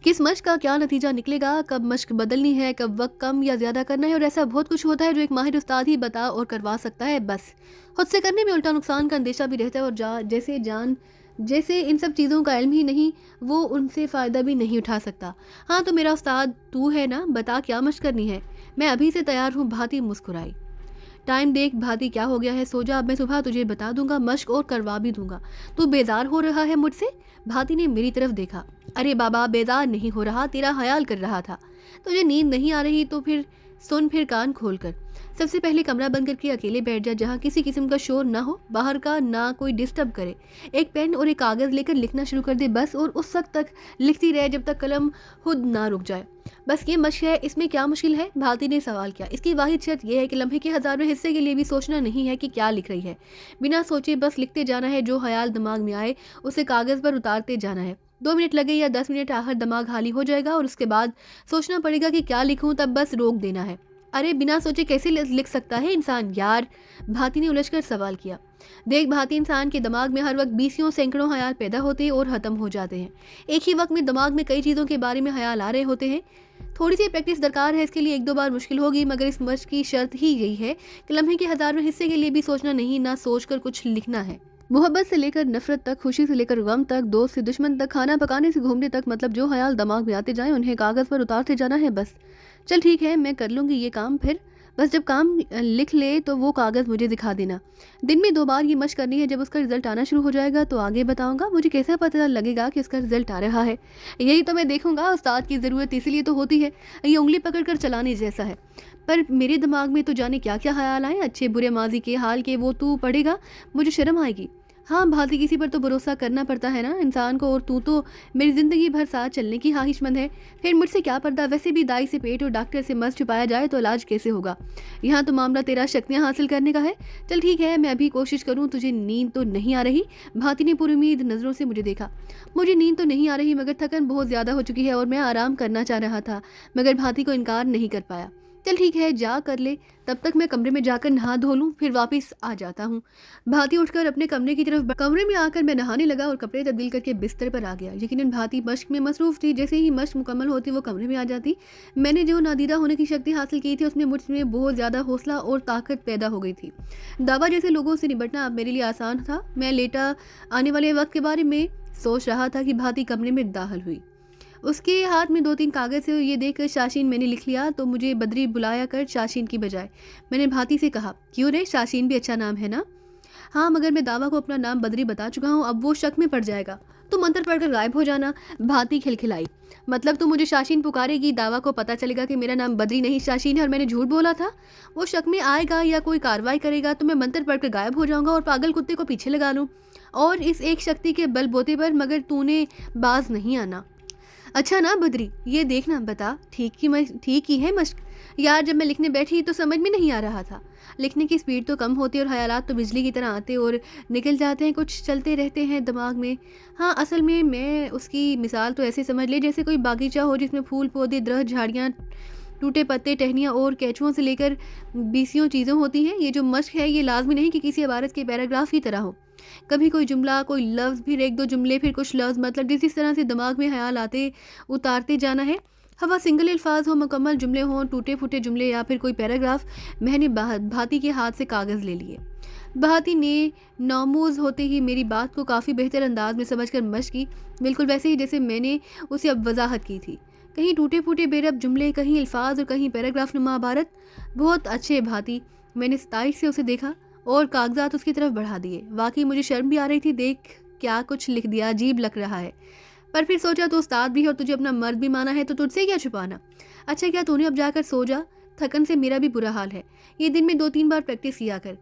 A: किस मश्क का क्या नतीजा निकलेगा, कब मश्क बदलनी है, कब वक्त कम या ज़्यादा करना है, और ऐसा बहुत कुछ होता है जो एक माहिर उस्ताद ही बता और करवा सकता है। बस खुद से करने में उल्टा नुकसान का अंदेशा भी रहता है, और जैसे इन सब चीज़ों का इल्म ही नहीं, वो उनसे फ़ायदा भी नहीं उठा सकता। हाँ, तो मेरा उस्ताद तू है ना, बता क्या मश्क करनी है? मैं अभी से तैयार हूँ। भाती मुस्कुराई। टाइम देख भाती, क्या हो गया है? सो जा, अब मैं सुबह तुझे बता दूंगा, मश्क और करवा भी दूंगा। तू बेजार हो रहा है मुझसे? भाती ने मेरी तरफ देखा। अरे बाबा, बेजार नहीं हो रहा, तेरा ख्याल कर रहा था। तुझे नींद नहीं आ रही तो फिर सुन, फिर कान खोल कर। सबसे पहले कमरा बंद करके अकेले बैठ जा, जहाँ किसी किस्म का शोर ना हो, बाहर का ना कोई डिस्टर्ब करे। एक पेन और एक कागज़ लेकर लिखना शुरू कर दे बस, और उस वक्त तक लिखती रहे जब तक कलम खुद ना रुक जाए। बस ये मशक है, इसमें क्या मुश्किल है? भारती ने सवाल किया। इसकी वाहिद शर्त यह है कि लम्हे के हज़ारों हिस्से के लिए भी सोचना नहीं है कि क्या लिख रही है। बिना सोचे बस लिखते जाना है। जो ख्याल दिमाग में आए उसे कागज़ पर उतारते जाना है। 2 मिनट लगे या 10 मिनट, आखिर दिमाग खाली हो जाएगा और उसके बाद सोचना पड़ेगा कि क्या लिखूं, तब बस रोक देना है। अरे बिना सोचे कैसे लिख सकता है इंसान यार? भाती ने उलझकर सवाल किया। देख भाती, इंसान के दिमाग में हर वक्त बीसियों सैकड़ों ख्याल पैदा होते हैं और ख़त्म हो जाते हैं। एक ही वक्त में दिमाग में कई चीज़ों के बारे में ख्याल आ रहे होते हैं। थोड़ी सी प्रैक्टिस दरकार है इसके लिए, 1-2 बार मुश्किल होगी, मगर इस मश्क की शर्त ही यही है कि लम्हे के हज़ारों हिस्से के लिए भी सोचना नहीं, ना सोच कर कुछ लिखना है। मोहब्बत से लेकर नफरत तक, खुशी से लेकर गम तक, दोस्त से दुश्मन तक, खाना पकाने से घूमने तक, मतलब जो ख्याल दिमाग में आते जाएं उन्हें कागज़ पर उतारते जाना है बस। चल ठीक है, मैं कर लूँगी ये काम। फिर बस जब काम लिख ले तो वो कागज़ मुझे दिखा देना। दिन में 2 बार ये मश्क करनी है। जब उसका रिजल्ट आना शुरू हो जाएगा तो आगे बताऊंगा। मुझे कैसे पता लगेगा कि उसका रिजल्ट आ रहा है? यही तो मैं देखूंगा। उस्ताद की ज़रूरत इसीलिए तो होती है, ये उंगली पकड़ कर चलाने जैसा है। पर मेरे दिमाग में तो जाने क्या क्या ख्याल आए, अच्छे बुरे माजी के हाल के, वो तू पढ़ेगा, मुझे शर्म आएगी। हाँ भाती, किसी पर तो भरोसा करना पड़ता है ना इंसान को, और तू तो मेरी ज़िंदगी भर साथ चलने की ख्वाहिशमंद है। फिर मुझसे क्या पर्दा? वैसे भी दाई से पेट और डॉक्टर से मर्ज छुपाया जाए तो इलाज कैसे होगा? यहाँ तो मामला तेरा शक्तियाँ हासिल करने का है। चल ठीक है, मैं अभी कोशिश करूँ। तुझे नींद तो नहीं आ रही? भाती ने पूरी उम्मीद नज़रों से मुझे देखा। मुझे नींद तो नहीं आ रही, मगर थकन बहुत ज़्यादा हो चुकी है और मैं आराम करना चाह रहा था, मगर भाती को इनकार नहीं कर पाया। चल ठीक है, जा कर ले, तब तक मैं कमरे में जाकर नहा धो लूँ, फिर वापस आ जाता हूँ। भाती उठकर अपने कमरे की तरफ, कमरे में आकर मैं नहाने लगा और कपड़े तब्दील करके बिस्तर पर आ गया। यकीनन भाती मश्क में मसरूफ़ थी। जैसे ही मश्क मुकम्मल होती वो कमरे में आ जाती। मैंने जो नादीदा होने की शक्ति हासिल की थी उसमें मुझमें बहुत ज़्यादा हौसला और ताकत पैदा हो गई थी। दावा जैसे लोगों से निपटना अब मेरे लिए आसान था। मैं लेटा आने वाले वक्त के बारे में सोच रहा था कि भाती कमरे में दाखिल हुई। उसके हाथ में 2-3 कागज़ है। ये देखकर शाशीन मैंने लिख लिया तो मुझे बद्री बुलाया कर शाशीन की बजाय। मैंने भाती से कहा, क्यों रे, शाशीन भी अच्छा नाम है ना? हाँ, मगर मैं दावा को अपना नाम बद्री बता चुका हूँ, अब वो शक में पड़ जाएगा। तो मंत्र पढ़कर गायब हो जाना। भाती खिलखिलाई। मतलब तू मुझे शाशीन पुकारेगी, दावा को पता चलेगा कि मेरा नाम बद्री नहीं शाशीन है और मैंने झूठ बोला था? वो शक में आएगा या कोई कार्रवाई करेगा तो मैं मंत्र पढ़कर गायब हो जाऊँगा और पागल कुत्ते को पीछे लगा लूँ, और इस एक शक्ति के बलबूते पर। मगर तूने बाज नहीं आना। अच्छा ना बद्री, ये देखना, बता ठीक ही है मश्क? यार जब मैं लिखने बैठी तो समझ में नहीं आ रहा था। लिखने की स्पीड तो कम होती और ख्यालात तो बिजली की तरह आते और निकल जाते हैं, कुछ चलते रहते हैं दिमाग में। हाँ, असल में मैं उसकी मिसाल तो ऐसे समझ ले जैसे कोई बागीचा हो जिसमें फूल पौधे, दरख्त, झाड़ियाँ, टूटे पत्ते, टहनियाँ और केंचुओं से लेकर बीसियों चीज़ें होती हैं। ये जो मश्क है ये लाजमी नहीं कि किसी इबारत के पैराग्राफ की तरह हो। कभी कोई जुमला, कोई लफ्ज़, फिर 1-2 जुमले, फिर कुछ लफ्ज़, मतलब जिस तरह से दिमाग में ख्याल आते उतारते जाना है। हवा सिंगल अल्फाज हो, मुकम्मल जुमले हों, टूटे फूटे जुमले या फिर कोई पैराग्राफ। मैंने भाती के हाथ से कागज़ ले लिए। भाती ने नामोज होते ही मेरी बात को काफ़ी बेहतर अंदाज में समझकर मश की, बिल्कुल वैसे ही जैसे मैंने उसे अब वजाहत की थी। कहीं टूटे फूटे बेरब जुमले, कहीं अल्फाज और कहीं पैराग्राफ नुमा इबारत। बहुत अच्छे भाती। मैंने सताइश से उसे देखा और कागजात उसकी तरफ बढ़ा दिए। वाकई मुझे शर्म भी आ रही थी, देख क्या कुछ लिख दिया, अजीब लग रहा है। पर फिर सोचा तो उस्ताद भी है और तुझे अपना मर्द भी माना है, तो तुझसे क्या छुपाना। अच्छा क्या तूने अब जाकर सो जा, थकन से मेरा भी बुरा हाल है। ये दिन में 2-3 बार प्रैक्टिस किया कर।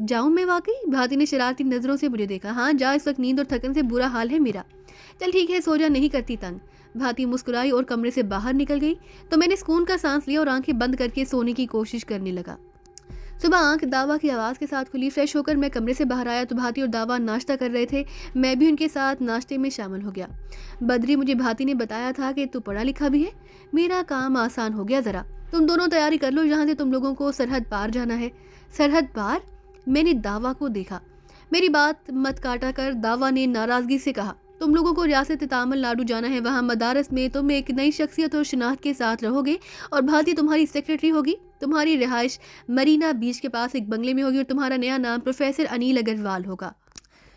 A: जाऊं मैं वाकई? भाती ने शरारती नजरों से मुझे देखा। हाँ जा, इस वक्त नींद और थकन से बुरा हाल है मेरा। चल ठीक है सो जा, नहीं करती तंग। भाती मुस्कुराई और कमरे से बाहर निकल गई तो मैंने सुकून का सांस लिया और आंखें बंद करके सोने की कोशिश करने लगा। सुबह आंख दावा की आवाज़ के साथ खुली। फ्रेश होकर मैं कमरे से बाहर आया तो भाती और दावा नाश्ता कर रहे थे। मैं भी उनके साथ नाश्ते में शामिल हो गया। बद्री, मुझे भाती ने बताया था कि तू पढ़ा लिखा भी है। मेरा काम आसान हो गया ज़रा। तुम दोनों तैयारी कर लो, जहाँ से तुम लोगों को सरहद पार जाना है। सरहद पार? मैंने दावा को देखा। मेरी बात मत काटा कर दावा ने नाराज़गी से कहा, तुम लोगों को रियासत तमिलनाडु जाना है। वहाँ मदारस में तुम एक नई शख्सियत और शिनाख्त के साथ रहोगे और भाती तुम्हारी सेक्रेटरी होगी। तुम्हारी रिहाइश मरीना बीच के पास एक बंगले में होगी और तुम्हारा नया नाम प्रोफेसर अनिल अग्रवाल होगा।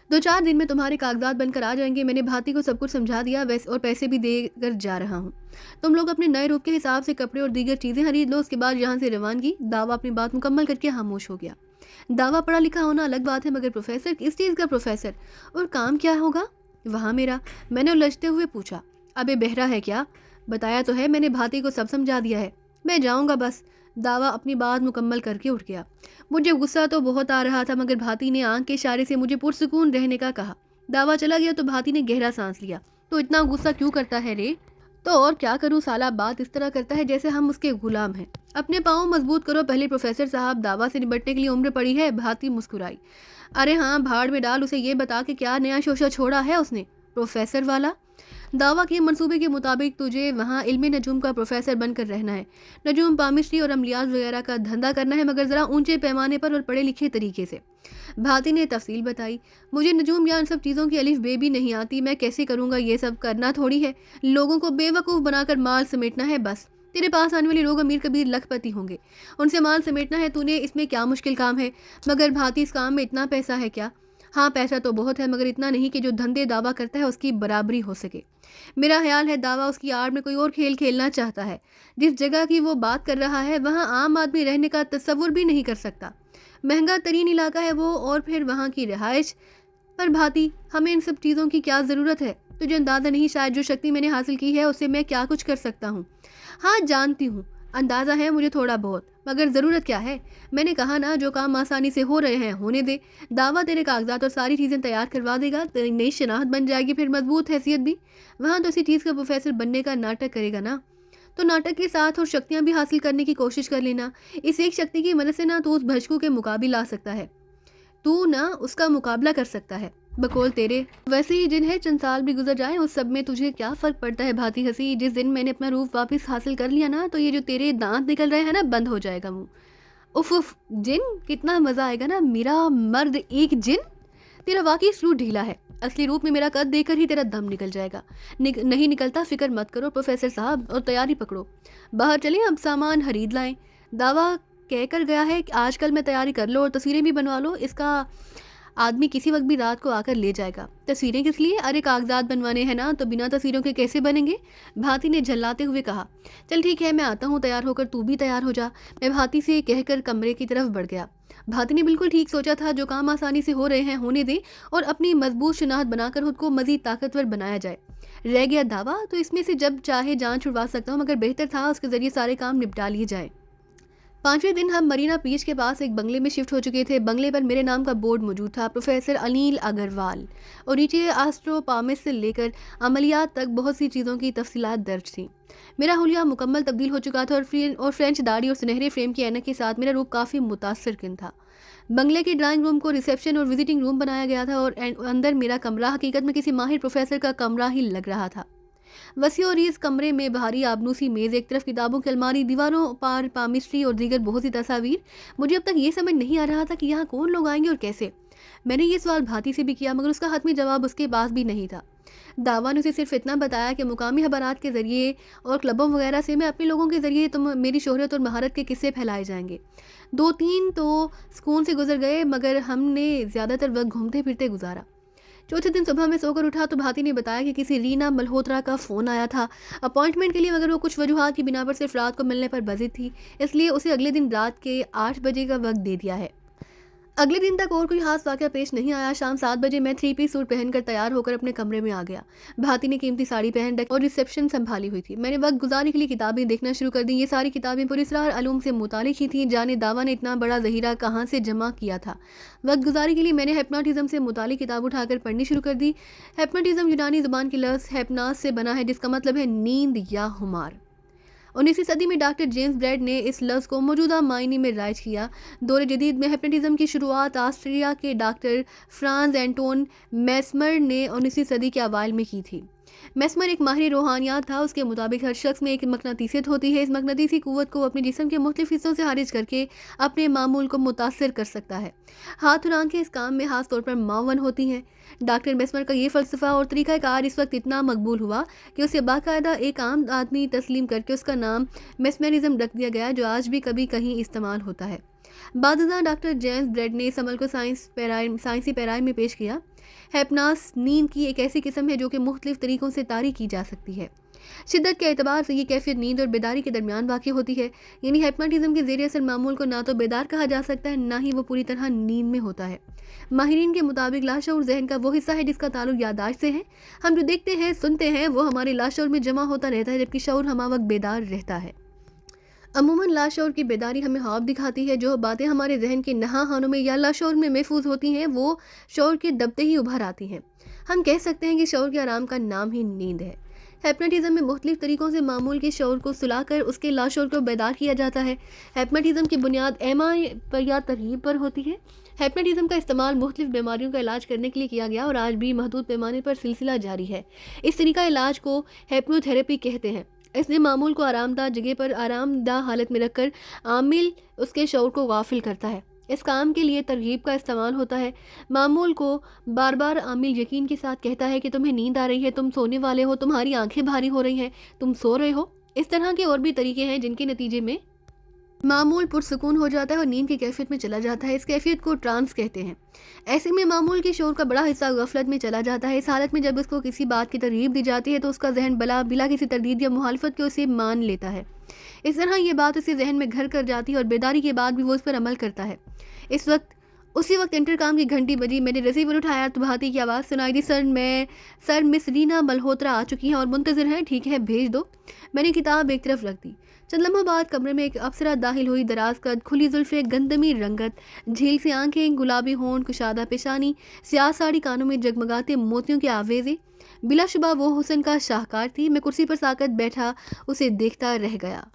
A: 2-4 दिन में तुम्हारे कागजात बनकर आ जाएंगे। मैंने भाती को सब कुछ समझा दिया वैसे, और पैसे भी देकर जा रहा हूँ। तुम लोग अपने नए रूप के हिसाब से कपड़े और दीगर चीज़ें खरीद लो। उसके बाद यहाँ से रवानगी। दावा अपनी बात मुकम्मल करके खामोश हो गया। दावा पढ़ा लिखा होना अलग बात है, मगर प्रोफेसर, किस चीज़ का प्रोफेसर? और काम क्या होगा वहाँ मेरा? मैंने उलझते हुए पूछा। अबे बहरा है क्या? बताया तो है, मैंने भाती को सब समझा दिया है। मैं जाऊँगा बस। दावा अपनी बात मुकम्मल करके उठ गया। मुझे गुस्सा तो बहुत आ रहा था, मगर भाती ने आंख के इशारे से मुझे पुरसुकून रहने का कहा। दावा चला गया तो भाती ने गहरा सांस लिया। तो इतना गुस्सा क्यों करता है रे? तो और क्या करूं, साला बात इस तरह करता है जैसे हम उसके गुलाम हैं। अपने पाँव मजबूत करो पहले प्रोफेसर साहब, दावा से निपटने के लिए उम्र पड़ी है। भाती मुस्कुराई। अरे हाँ, भाड़ में डाल, उसे ये बता के क्या नया शोशा छोड़ा है उसने, प्रोफेसर वाला। दावा के मंसूबे के मुताबिक तुझे वहाँ इल्म नजूम का प्रोफेसर बनकर रहना है। नजूम पामिस्ट्री और अमलियात वगैरह का धंधा करना है, मगर ज़रा ऊंचे पैमाने पर और पढ़े लिखे तरीके से। भाती ने तफसील बताई। मुझे नजूम या इन सब चीज़ों की अलिफ बे भी नहीं आती। मैं कैसे करूँगा? ये सब करना थोड़ी है। लोगों को बेवकूफ़ बनाकर माल समेटना है बस। तेरे पास आने वाले लोग अमीर कबीर लखपति होंगे, उनसे माल समेटना है तूने। इसमें क्या मुश्किल काम है? मगर भाती, इस काम में इतना पैसा है क्या? हाँ पैसा तो बहुत है, मगर इतना नहीं कि जो धंधे दावा करता है उसकी बराबरी हो सके। मेरा ख्याल है दावा उसकी आड़ में कोई और खेल खेलना चाहता है। जिस जगह की वो बात कर रहा है वहाँ आम आदमी रहने का तस्वुर भी नहीं कर सकता। महंगा तरीन इलाका है वो, और फिर वहाँ की रिहाइश। पर भाती, हमें इन सब चीज़ों की क्या ज़रूरत है? तुझे अंदाज़ा नहीं शायद जो शक्ति मैंने हासिल की है उससे मैं क्या कुछ कर सकता हूँ। हाँ जानती हूँ, अंदाज़ा है मुझे थोड़ा बहुत, मगर ज़रूरत क्या है? मैंने कहा ना, जो काम आसानी से हो रहे हैं होने दे। दावा तेरे कागजात और सारी चीज़ें तैयार करवा देगा, तेरी नई शनाख्त बन जाएगी, फिर मजबूत हैसियत भी। वहाँ तो इसी चीज़ का प्रोफेसर बनने का नाटक करेगा ना, तो नाटक के साथ और शक्तियाँ भी हासिल करने की कोशिश कर लेना। इस एक शक्ति की मदद से ना तो उस भजकू के मुकाबले ला सकता है, तू ना उसका मुकाबला कर सकता है। बकौल तेरे वैसे ही जिन है, चंद साल भी गुजर जाए उस सब में तुझे क्या फ़र्क पड़ता है भाती हंसी। जिस दिन मैंने अपना रूप वापस हासिल कर लिया ना, तो ये जो तेरे दांत निकल रहे हैं ना, बंद हो जाएगा मुंह। उफ उफ, जिन कितना मज़ा आएगा ना, मेरा मर्द एक जिन। तेरा वाकई स्लूट ढीला है। असली रूप में मेरा कद देखकर ही तेरा दम निकल जाएगा। नहीं निकलता, फिक्र मत करो प्रोफेसर साहब, और तैयारी पकड़ो। बाहर चलें, अब सामान खरीद लाएं। दावा कहकर गया है कि आजकल मैं तैयारी कर लो और तस्वीरें भी बनवा लो। इसका आदमी किसी वक्त भी रात को आकर ले जाएगा। तस्वीरें किस लिए? अरे कागजात बनवाने हैं ना, तो बिना तस्वीरों के कैसे बनेंगे? भाती ने झल्लाते हुए कहा। चल ठीक है, मैं आता हूँ तैयार होकर, तू भी तैयार हो जा। मैं भाती से कहकर कमरे की तरफ बढ़ गया। भाती ने बिल्कुल ठीक सोचा था, जो काम आसानी से हो रहे हैं होने दे और अपनी मजबूत शनाख्त बनाकर खुद को मजीद ताकतवर बनाया जाए। रह गया दावा, तो इसमें से जब चाहे जान छुड़वा सकता हूँ, मगर बेहतर था उसके जरिए सारे काम निपटा लिए जाए। 5वें दिन हम मरीना बीच के पास एक बंगले में शिफ्ट हो चुके थे। बंगले पर मेरे नाम का बोर्ड मौजूद था, प्रोफेसर अनिल अग्रवाल, और नीचे एस्ट्रोपामिस से लेकर अमलियात तक बहुत सी चीज़ों की तफसीलात दर्ज थी। मेरा हुलिया मुकम्मल तब्दील हो चुका था और फ्रेंच दाढ़ी और सुनहरे फ्रेम की ऐनक के साथ मेरा रूप काफ़ी मुतासरकिन था। बंगले के ड्राइंग रूम को रिसेप्शन और विजिटिंग रूम बनाया गया था, और अंदर मेरा कमरा हकीकत में किसी माहिर प्रोफेसर का कमरा ही लग रहा था। वसी और इस कमरे में भारी आबनूसी मेज़, एक तरफ किताबों की अलमारी, दीवारों पर पामिस्ट्री और दीगर बहुत सी तस्वीर। मुझे अब तक ये समझ नहीं आ रहा था कि यहाँ कौन लोग आएंगे और कैसे। मैंने ये सवाल भाती से भी किया, मगर उसका हतमी जवाब उसके पास भी नहीं था। दावा ने उसे सिर्फ इतना बताया कि मुकामी खबरात के ज़रिए और क्लबों वगैरह से मैं अपने लोगों के ज़रिए तुम मेरी शोहरत और महारत के किस्से फैलाए जाएंगे। 2-3 तो सुकून से गुजर गए, मगर हमने ज़्यादातर वक्त घूमते फिरते गुजारा। चौथे दिन सुबह में सोकर उठा तो भाती ने बताया कि किसी रीना मल्होत्रा का फ़ोन आया था अपॉइंटमेंट के लिए, मगर वो कुछ वजूहात की बिना पर सिर्फ रात को मिलने पर बजी थी, इसलिए उसे अगले दिन रात के 8 बजे का वक्त दे दिया है। अगले दिन तक और कोई खास वाक़या पेश नहीं आया। शाम 7 बजे मैं 3 पीस सूट पहनकर तैयार होकर अपने कमरे में आ गया। भाती ने कीमती साड़ी पहन रखी और रिसेप्शन संभाली हुई थी। मैंने वक्त गुजारने के लिए किताबें देखना शुरू कर दी। ये सारी किताबें पुरस्रार अलूम से मुतालिक ही थी। जाने दावा ने इतना बड़ा ज़हीरा कहाँ से जमा किया था। वक्त गुजारी के लिए मैंने हिप्नोटिज्म से मुतालिक किताब उठाकर पढ़नी शुरू कर दी। हिप्नोटिज्म यूनानी ज़ुबान के लफ्ज़ हिप्नास से बना है, जिसका मतलब है नींद या खुमार। 19वीं सदी में डॉक्टर जेम्स ब्रैड ने इस लफ्ज़ को मौजूदा मायने में राइज किया। दौर जदीद में हिप्नोटिज्म की शुरुआत ऑस्ट्रिया के डॉक्टर फ्रांज एंटोन मेस्मर ने 19वीं सदी के अवाइल में की थी। मेस्मर एक माहिर रूहानियात था। उसके मुताबिक हर शख्स में एक मकनातीसियत होती है। इस मकनातीसी कुव्वत को अपने जिस्म के मुख्तलिफ हिस्सों से खारिज करके अपने मामूल को मुतासर कर सकता है। हाथ और आंखें इस काम में खास तौर पर मावन होती हैं। डॉक्टर मेस्मर का ये फ़लसफ़ा और तरीक़ाकार इस वक्त इतना मकबूल हुआ कि उसे बाकायदा एक आम आदमी तस्लीम करके उसका नाम मेस्मरिज्म रख दिया गया, जो आज भी कभी कहीं इस्तेमाल होता है। बादशाह डॉक्टर जेम्स ब्रैड ने इस अमल को साइंसी पैराइन में पेश किया। हिप्नास नींद की एक ऐसी किस्म है जो कि मुख्तलिफ तरीक़ों से तारी की जा सकती है। शिद्दत के एतबार से ये कैफियत नींद और बेदारी के दरमियान वाक़ होती है। यानी हिप्नोटिज्म के ज़रिए असर मामूल को ना तो बेदार कहा जा सकता है, ना ही वो पूरी तरह नींद में होता है। माहिरीन के मुताबिक लाशऊर जहन का वो हिस्सा है जिसका ताल्लुक याददाश्त से है। हम जो देखते हैं सुनते हैं वो हमारे लाशऊर में जमा होता रहता है, जबकि शऊर हमा वक्त बेदार रहता है। अमूमन लाशऊर की बेदारी हमें ख्वाब दिखाती है। जो बातें हमारे जहन के नहा खानों में या लाशऊर में महफूज होती हैं वो शऊर के दबते ही उभर आती हैं। हम कह सकते हैं कि शऊर के आराम का नाम ही नींद है। हिप्नोटिज्म में मुख्तलिफ तरीक़ों से मामूल के शऊर को सुलाकर उसके लाशऊर को बेदार किया जाता है। हिप्नोटिज्म की बुनियाद एमा पर या तरहीब पर होती है। हिप्नोटिज्म का इस्तेमाल मुख्तलिफ बीमारियों का इलाज करने के लिए किया गया और आज भी महदूद पैमाने पर सिलसिला जारी है। इस तरीका इलाज को हिप्नोथेरेपी कहते हैं। इसमें मामूल को आरामदाह जगह पर आरामदाह हालत में रखकर आमिल उसके शऊर को गाफिल करता है। इस काम के लिए तरगीब का इस्तेमाल होता है। मामूल को बार बार आमिल यकीन के साथ कहता है कि तुम्हें नींद आ रही है, तुम सोने वाले हो, तुम्हारी आंखें भारी हो रही हैं, तुम सो रहे हो। इस तरह के और भी तरीके हैं जिनके नतीजे में मामूल पुरसुकून हो जाता है और नींद की कैफियत में चला जाता है। इस कैफियत को ट्रांस कहते हैं। ऐसे में मामूल के शऊर का बड़ा हिस्सा गफलत में चला जाता है। इस हालत में जब उसको किसी बात की तरगीब दी जाती है तो उसका जहन बिला किसी तरदीद या मुखालफत के उसे मान लेता है। इस तरह ये बात उसे जहन में घर कर जाती है और बेदारी के बाद भी वो उस पर अमल करता है। उसी वक्त इंटरकॉम की घंटी बजी। मैंने रिसीवर उठाया तो भाती की आवाज़ सुनाई दी, सर मिस रीना मल्होत्रा आ चुकी हैं और मुंतज़िर हैं। ठीक है, भेज दो। मैंने किताब एक तरफ रख दी। चंद लम्हों बाद कमरे में एक अप्सरा दाखिल हुई। दराज कद, खुली जुल्फ़े, गंदमी रंगत, झील से आंखें, गुलाबी होंठ, कुशादा पेशानी, स्याह साड़ी, कानों में जगमगाते मोतियों के आवेज़े। बिलाशुबा वो हुस्न का शाहकार थी। मैं कुर्सी पर साकत बैठा उसे देखता रह गया।